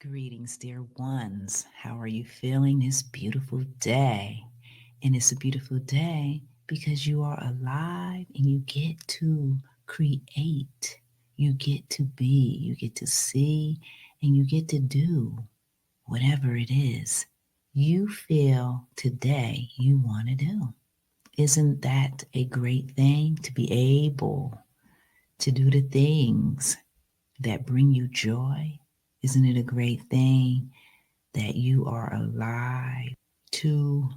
Greetings, dear ones. How are you feeling this beautiful day? And it's a beautiful day because you are alive and you get to create. You get to be, you get to see, and you get to do whatever it is you feel today you want to do. Isn't that a great thing to be able to do the things that bring you joy? Isn't it a great thing that you are alive to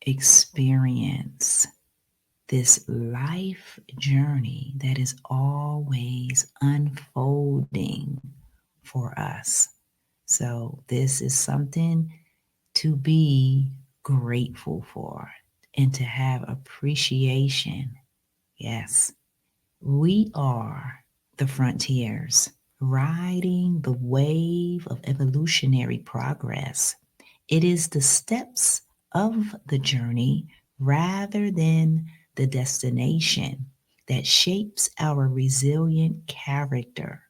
experience this life journey that is always unfolding for us? So, this is something to be grateful for and to have appreciation. Yes, we are the frontiers, riding the wave of evolutionary progress. It is the steps of the journey rather than the destination that shapes our resilient character,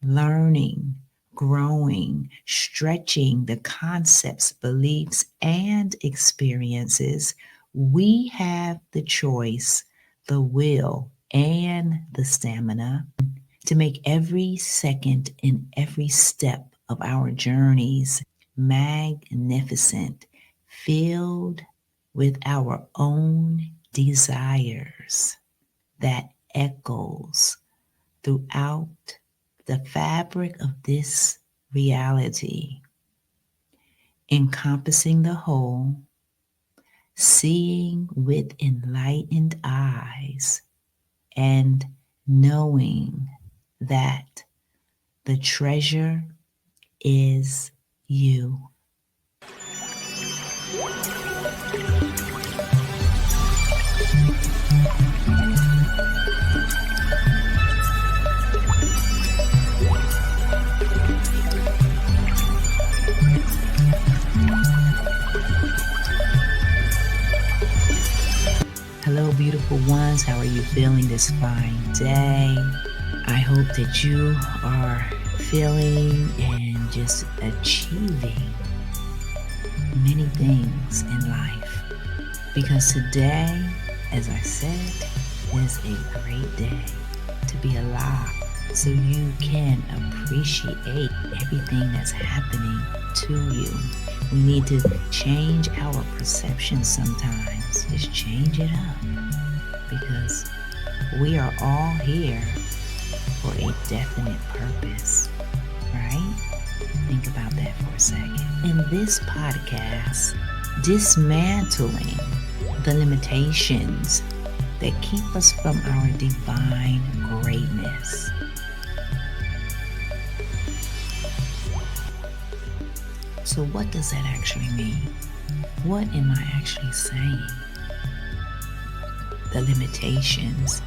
learning, growing, stretching the concepts, beliefs, and experiences. We have the choice, the will, and the stamina to make every second and every step of our journeys magnificent, filled with our own desires that echoes throughout the fabric of this reality, encompassing the whole, seeing with enlightened eyes, and knowing that the treasure is you. Hello, beautiful ones. How are you feeling this fine day? I hope that you are feeling and just achieving many things in life. Because today, as I said, is a great day to be alive. So you can appreciate everything that's happening to you. We need to change our perception sometimes. Just change it up. Because we are all here for a definite purpose, right? Think about that for a second. In this podcast, dismantling the limitations that keep us from our divine greatness. So what does that actually mean? What am I actually saying? The limitations.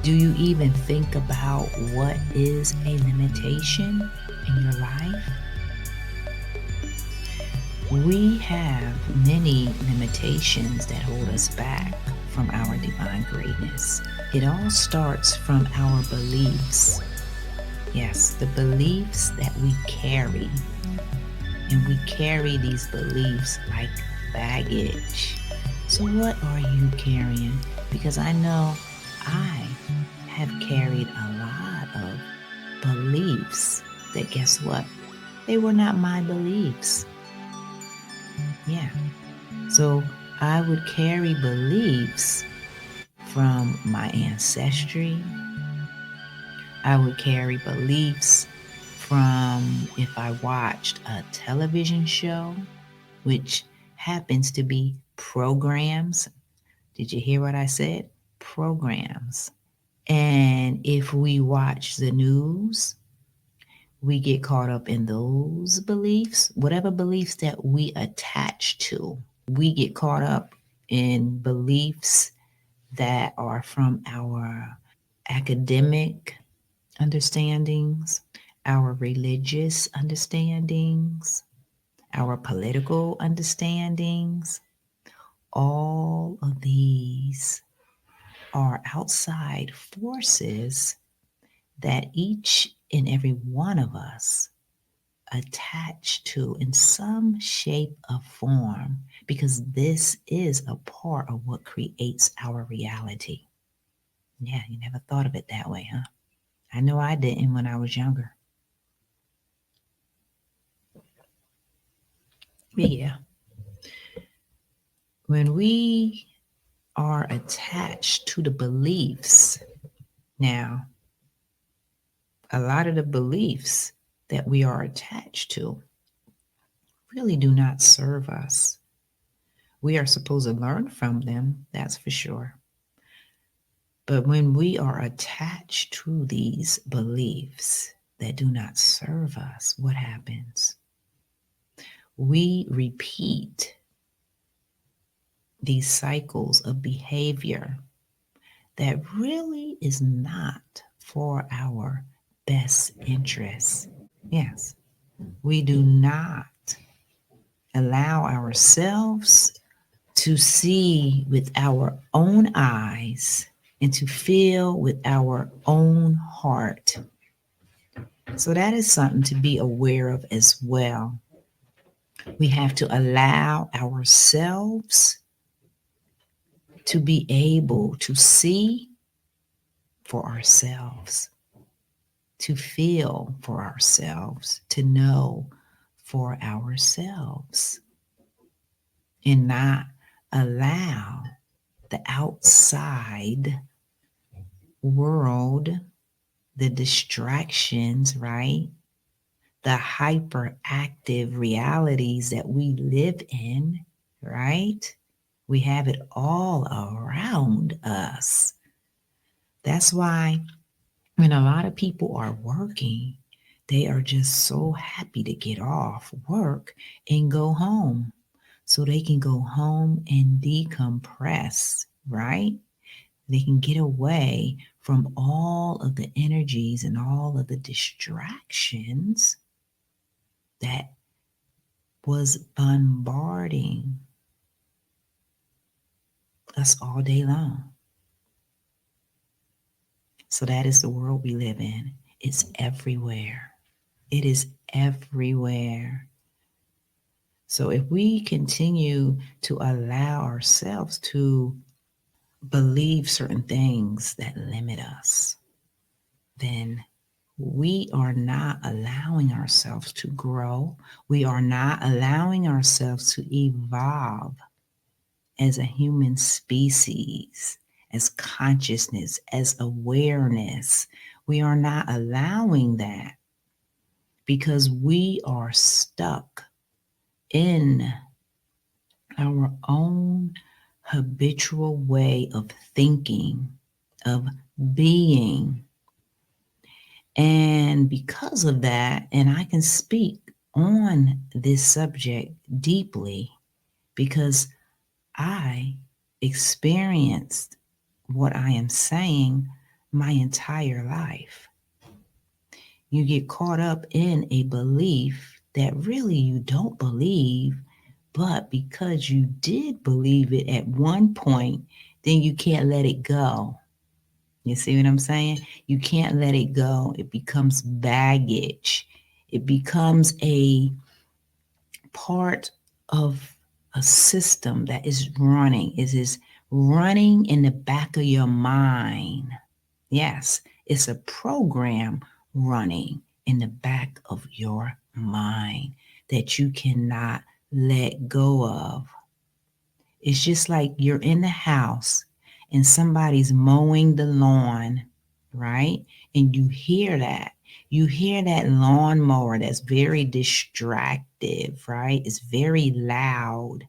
Do you even think about what is a limitation in your life? We have many limitations that hold us back from our divine greatness. It all starts from our beliefs. Yes, the beliefs that we carry. And we carry these beliefs like baggage. So what are you carrying? Because I know I have carried a lot of beliefs that, guess what? They were not my beliefs. Yeah. So I would carry beliefs from my ancestry. I would carry beliefs from if I watched a television show, which happens to be programs. Did you hear what I said? Programs. And if we watch the news, we get caught up in those beliefs, whatever beliefs that we attach to. We get caught up in beliefs that are from our academic understandings, our religious understandings, our political understandings. All of these are outside forces that each and every one of us attached to in some shape or form, because this is a part of what creates our reality. Yeah, you never thought of it that way, huh? I know I didn't when I was younger. But yeah, when we are attached to the beliefs, now, a lot of the beliefs that we are attached to really do not serve us. We are supposed to learn from them, that's for sure. But when we are attached to these beliefs that do not serve us, what happens? We repeat these cycles of behavior that really is not for our best interests. Yes, we do not allow ourselves to see with our own eyes and to feel with our own heart. So that is something to be aware of as well. We have to allow ourselves to be able to see for ourselves, to feel for ourselves, to know for ourselves, and not allow the outside world, the distractions, right? The hyperactive realities that we live in, right? We have it all around us. That's why when a lot of people are working, they are just so happy to get off work and go home so they can go home and decompress, right? They can get away from all of the energies and all of the distractions that was bombarding us all day long. So that is the world we live in. It's everywhere. It is everywhere. So if we continue to allow ourselves to believe certain things that limit us, then we are not allowing ourselves to grow. We are not allowing ourselves to evolve as a human species, as consciousness, as awareness. We are not allowing that because we are stuck in our own habitual way of thinking, of being. And because of that, and I can speak on this subject deeply because I experienced what I am saying my entire life. You get caught up in a belief that really you don't believe, but because you did believe it at one point, then you can't let it go. You see what I'm saying? You can't let it go. It becomes baggage. It becomes a part of a system that is running. It is running in the back of your mind. Yes, it's a program running in the back of your mind that you cannot let go of. It's just like you're in the house and somebody's mowing the lawn, right? And you hear that. You hear that lawnmower that's very distractive, right? It's very loud.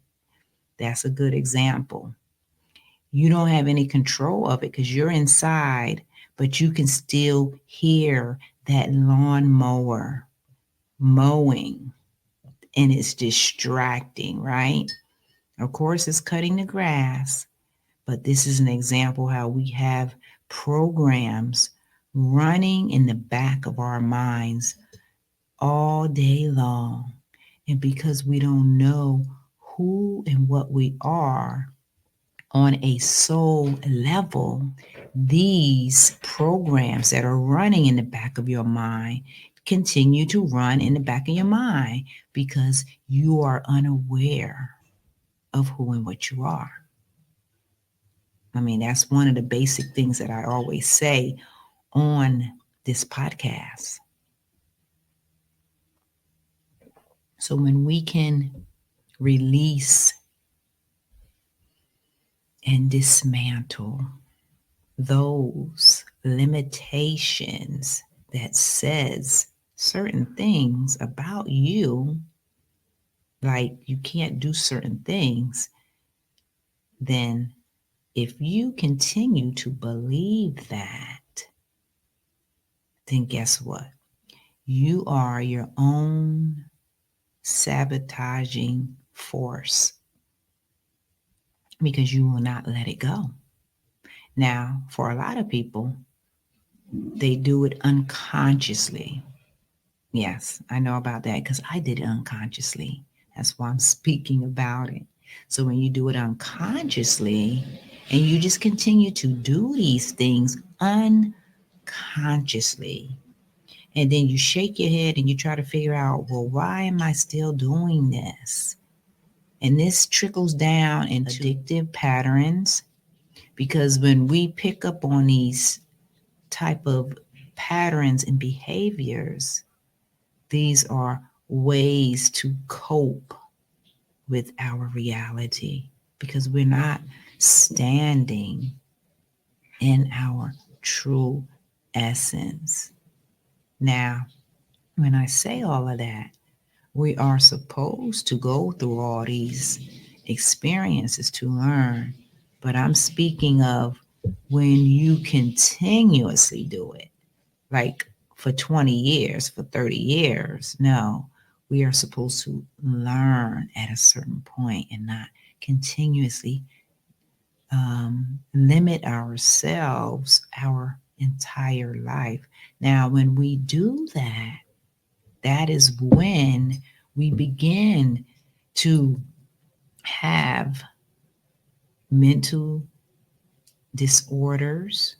That's a good example. You don't have any control of it because you're inside, but you can still hear that lawnmower mowing and it's distracting, right? Of course, it's cutting the grass, but this is an example how we have programs running in the back of our minds all day long. And because we don't know who and what we are on a soul level, these programs that are running in the back of your mind continue to run in the back of your mind because you are unaware of who and what you are. I mean, that's one of the basic things that I always say on this podcast. So when we can release and dismantle those limitations that says certain things about you, like you can't do certain things, then if you continue to believe that, then guess what? You are your own sabotaging force because you will not let it go. Now, for a lot of people, they do it unconsciously. Yes, I know about that because I did it unconsciously. That's why I'm speaking about it. So when you do it unconsciously and you just continue to do these things unconsciously, and then you shake your head and you try to figure out, well, why am I still doing this? And this trickles down into addictive patterns because when we pick up on these type of patterns and behaviors, these are ways to cope with our reality because we're not standing in our true essence. Now, when I say all of that, we are supposed to go through all these experiences to learn, but I'm speaking of when you continuously do it, like for 20 years, for 30 years. No, we are supposed to learn at a certain point and not continuously limit ourselves our entire life. Now, when we do that, that is when we begin to have mental disorders,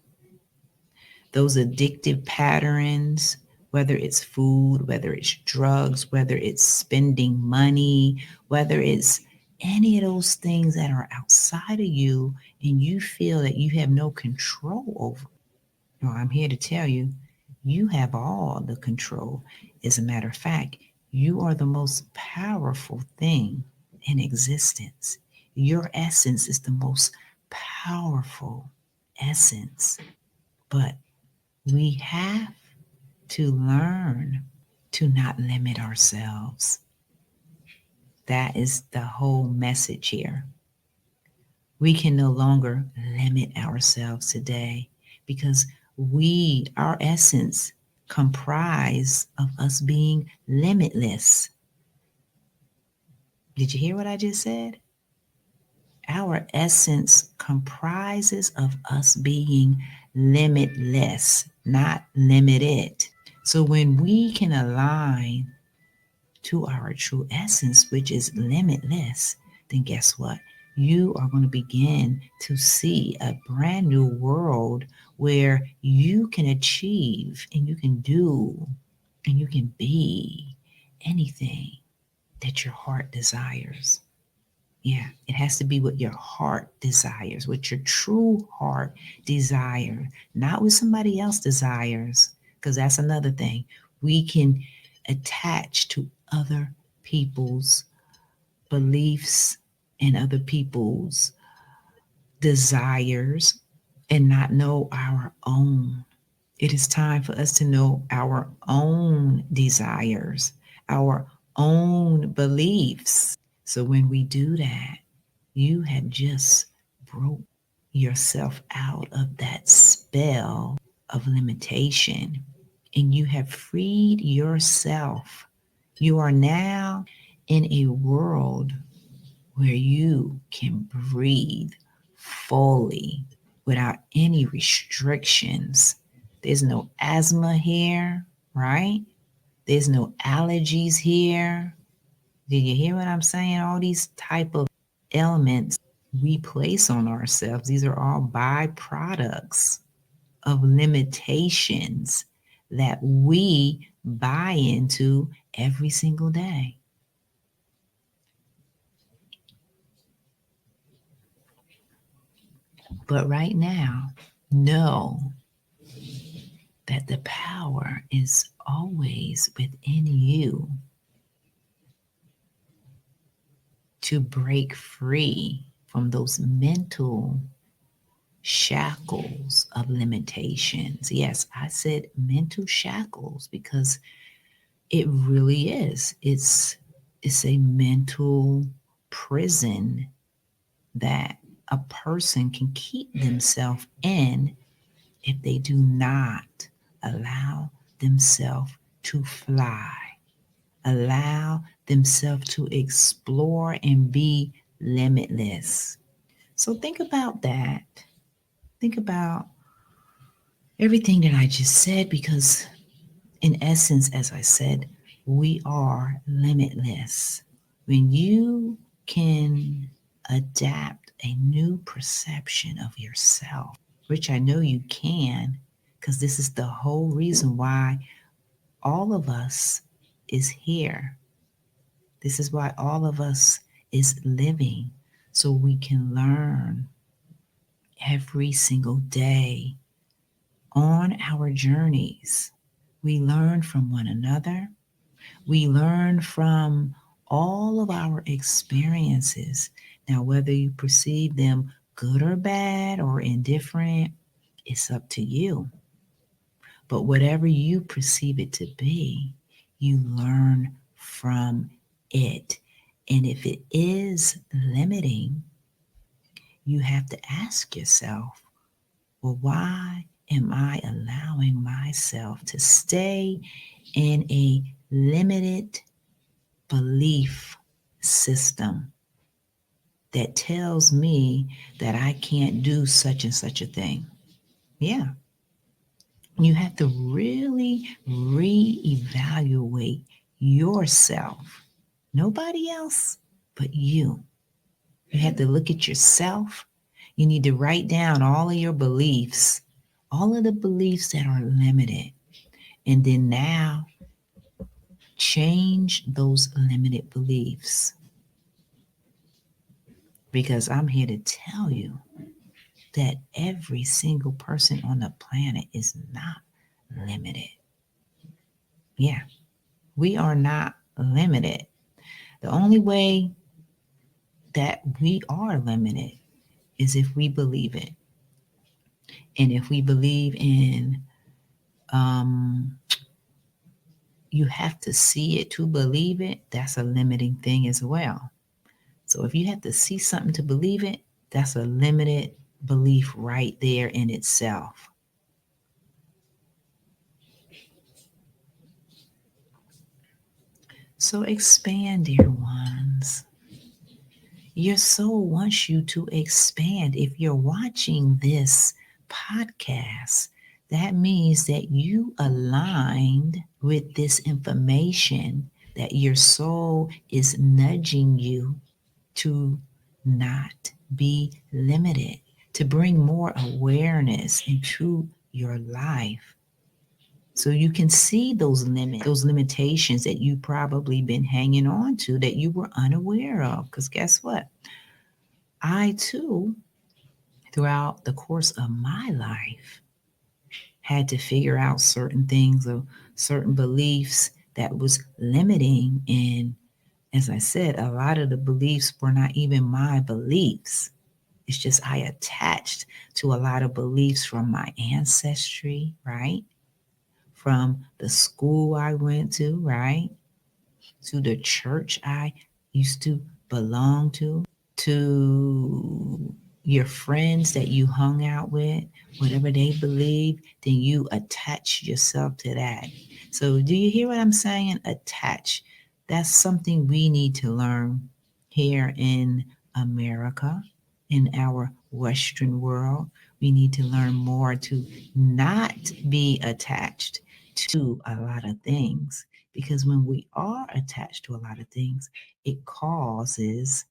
those addictive patterns, whether it's food, whether it's drugs, whether it's spending money, whether it's any of those things that are outside of you and you feel that you have no control over. Well, I'm here to tell you, you have all the control. As a matter of fact, you are the most powerful thing in existence. Your essence is the most powerful essence. But we have to learn to not limit ourselves. That is the whole message here. We can no longer limit ourselves today because our essence comprise of us being limitless. Did you hear what I just said? Our essence comprises of us being limitless, not limited. So when we can align to our true essence, which is limitless, then guess what? You are going to begin to see a brand new world where you can achieve and you can do and you can be anything that your heart desires. Yeah, it has to be what your heart desires, what your true heart desires, not what somebody else desires, because that's another thing. We can attach to other people's beliefs and other people's desires and not know our own. It is time for us to know our own desires, our own beliefs. So when we do that, you have just broke yourself out of that spell of limitation and you have freed yourself. You are now in a world where you can breathe fully without any restrictions. There's no asthma here, right? There's no allergies here. Did you hear what I'm saying? All these type of elements we place on ourselves, these are all byproducts of limitations that we buy into every single day. But right now, know that the power is always within you to break free from those mental shackles of limitations. Yes, I said mental shackles because it really is. It's a mental prison that a person can keep themselves in if they do not allow themselves to fly, allow themselves to explore and be limitless. So think about that. Think about everything that I just said because, in essence, as I said, we are limitless. When you can adapt a new perception of yourself, which I know you can, because this is the whole reason why all of us is here. This is why all of us is living, so we can learn every single day on our journeys. We learn from one another. We learn from all of our experiences. Now, whether you perceive them good or bad or indifferent, it's up to you. But whatever you perceive it to be, you learn from it. And if it is limiting, you have to ask yourself, well, why am I allowing myself to stay in a limited belief system that tells me that I can't do such and such a thing? Yeah. You have to really reevaluate yourself. Nobody else but you. You have to look at yourself. You need to write down all of your beliefs, all of the beliefs that are limited. And then now change those limited beliefs. Because I'm here to tell you that every single person on the planet is not limited. Yeah, we are not limited. The only way that we are limited is if we believe it. And if we believe in, um, you have to see it to believe it, that's a limiting thing as well. So if you have to see something to believe it, that's a limited belief right there in itself. So expand, dear ones. Your soul wants you to expand. If you're watching this podcast, that means that you aligned with this information, that your soul is nudging you to not be limited, to bring more awareness into your life. So you can see those those limitations that you probably been hanging on to that you were unaware of. Because guess what? I too, throughout the course of my life, had to figure out certain things or certain beliefs that was limiting. And as I said, a lot of the beliefs were not even my beliefs. It's just I attached to a lot of beliefs from my ancestry, right? From the school I went to, right? To the church I used to belong to your friends that you hung out with, whatever they believe, then you attach yourself to that. So, do you hear what I'm saying? Attach. That's something we need to learn here in America, in our Western world. We need to learn more to not be attached to a lot of things, because when we are attached to a lot of things, it causes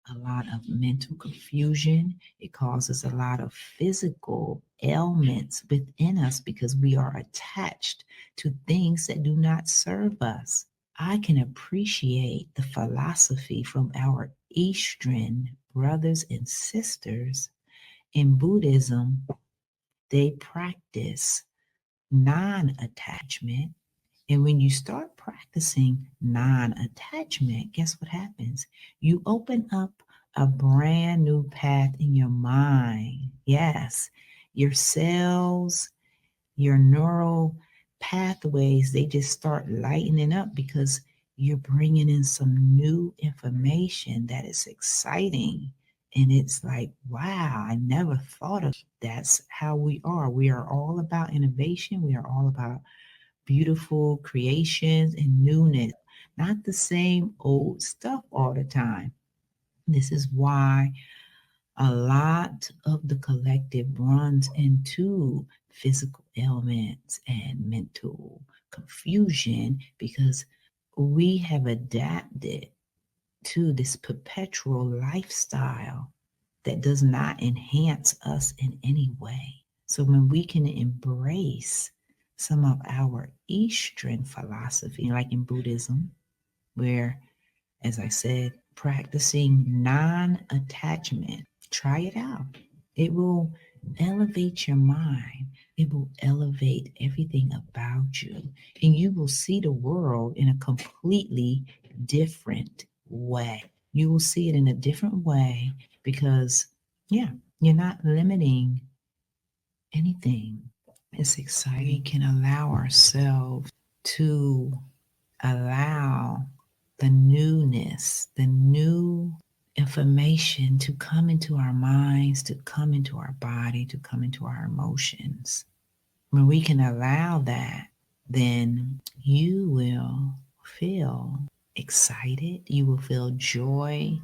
a lot of mental confusion. It causes a lot of physical ailments within us because we are attached to things that do not serve us. I can appreciate the philosophy from our Eastern brothers and sisters. In Buddhism, they practice non attachment. And when you start practicing non attachment, guess what happens? You open up a brand new path in your mind. Yes, your cells, your neural pathways, they just start lightening up because you're bringing in some new information that is exciting. And it's like, wow, I never thought of that's how we are. We are all about innovation. We are all about beautiful creations and newness, not the same old stuff all the time. This is why a lot of the collective runs into physical ailments and mental confusion because we have adapted to this perpetual lifestyle that does not enhance us in any way. So when we can embrace some of our Eastern philosophy, like in Buddhism, where, as I said, practicing non attachment, try it out. It will elevate your mind, it will elevate everything about you, and you will see the world in a completely different way. You will see it in a different way because, yeah, you're not limiting anything. It's exciting. We can allow ourselves to allow the newness, the new information to come into our minds, to come into our body, to come into our emotions. When we can allow that, then you will feel excited. You will feel joy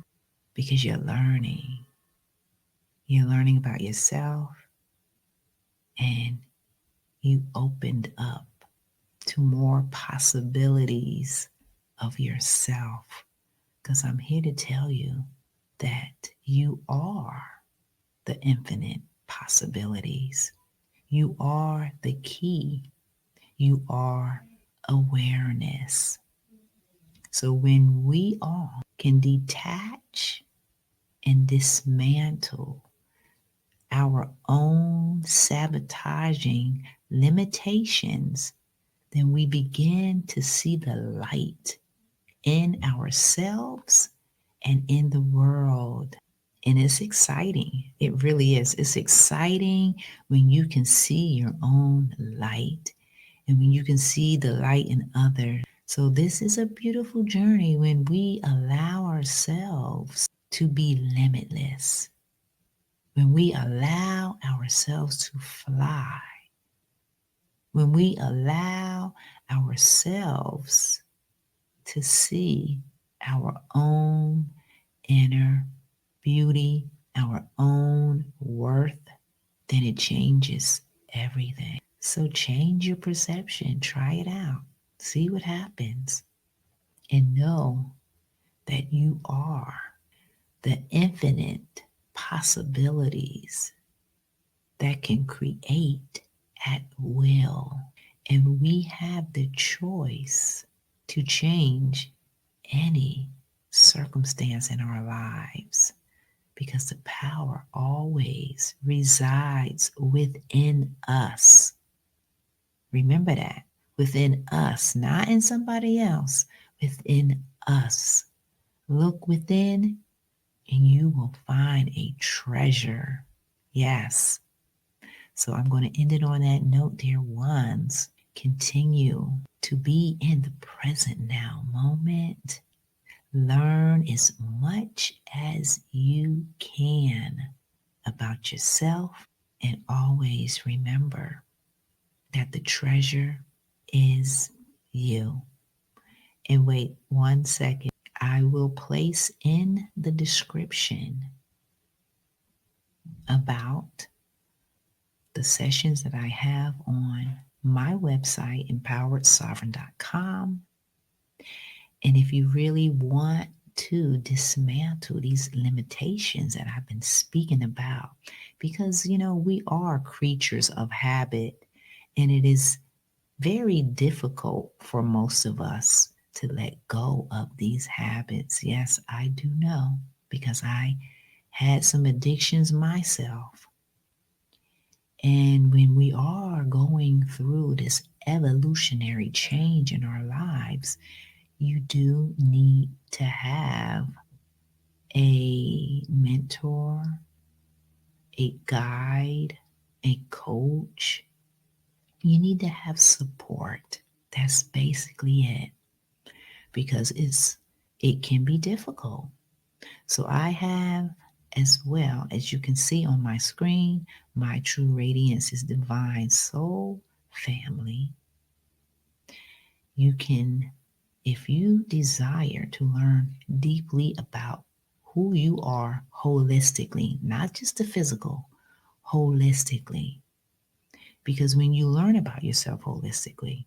because you're learning. You're learning about yourself and you opened up to more possibilities of yourself. Because I'm here to tell you that you are the infinite possibilities. You are the key. You are awareness. So when we all can detach and dismantle our own sabotaging limitations, then we begin to see the light in ourselves and in the world. And it's exciting. It really is. It's exciting when you can see your own light and when you can see the light in others. So, this is a beautiful journey when we allow ourselves to be limitless, when we allow ourselves to fly, when we allow ourselves to see our own inner beauty, our own worth, then it changes everything. So change your perception, try it out, see what happens, and know that you are the infinite possibilities that can create at will. And we have the choice to change any circumstance in our lives because the power always resides within us. Remember that, within us, not in somebody else, within us. Look within and you will find a treasure. Yes. So I'm going to end it on that note, dear ones. Continue to be in the present now moment. Learn as much as you can about yourself and always remember that the treasure is you. And wait 1 second. I will place in the description about the sessions that I have on my website, empoweredsovereign.com. And if you really want to dismantle these limitations that I've been speaking about. Because, we are creatures of habit, and it is very difficult for most of us to let go of these habits. Yes, I do know, because I had some addictions myself. And when we are going through this evolutionary change in our lives, you do need to have a mentor, a guide, a coach. You need to have support. That's basically it, because it can be difficult. So I have, as well, as you can see on my screen, my True Radiance is Divine Soul family. You can, if you desire to learn deeply about who you are holistically, not just the physical, holistically. Because when you learn about yourself holistically,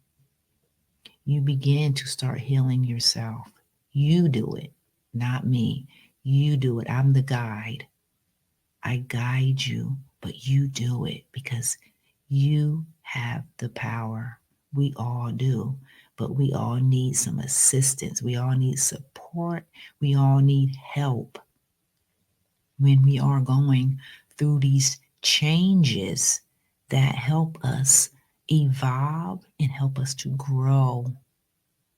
you begin to start healing yourself. You do it, not me. You do it. I'm the guide. I guide you, but you do it because you have the power. We all do, but we all need some assistance. We all need support. We all need help when we are going through these changes that help us evolve and help us to grow.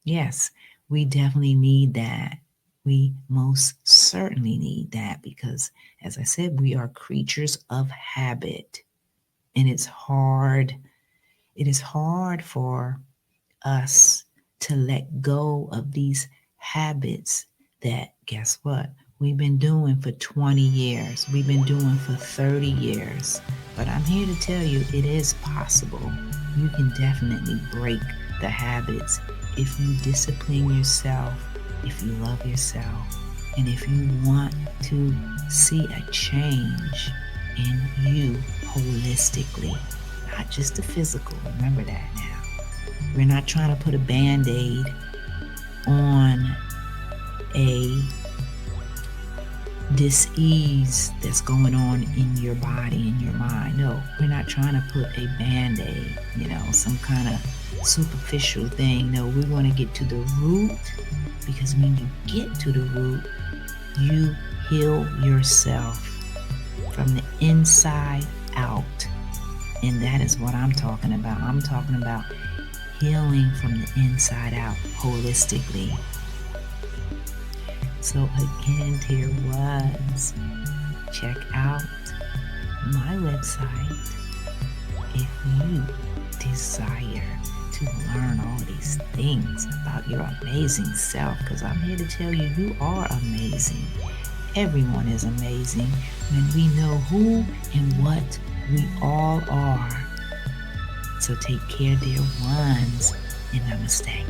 Yes, we definitely need that. We most certainly need that because, as I said, we are creatures of habit. And it's hard. It is hard for us to let go of these habits that, guess what? We've been doing for 20 years. We've been doing for 30 years. But I'm here to tell you it is possible. You can definitely break the habits if you discipline yourself, if you love yourself, and if you want to see a change in you holistically, not just the physical. Remember that now. We're not trying to put a Band-Aid on a dis-ease that's going on in your body and your mind. No, we're not trying to put a Band-Aid, some kind of superficial thing. No, we want to get to the root, because when you get to the root, you heal yourself from the inside out. And that is what I'm talking about. I'm talking about healing from the inside out holistically. So again, dear ones, check out my website if you desire to learn all these things about your amazing self, because I'm here to tell you, you are amazing. Everyone is amazing when we know who and what we all are. So take care, dear ones, and namaste.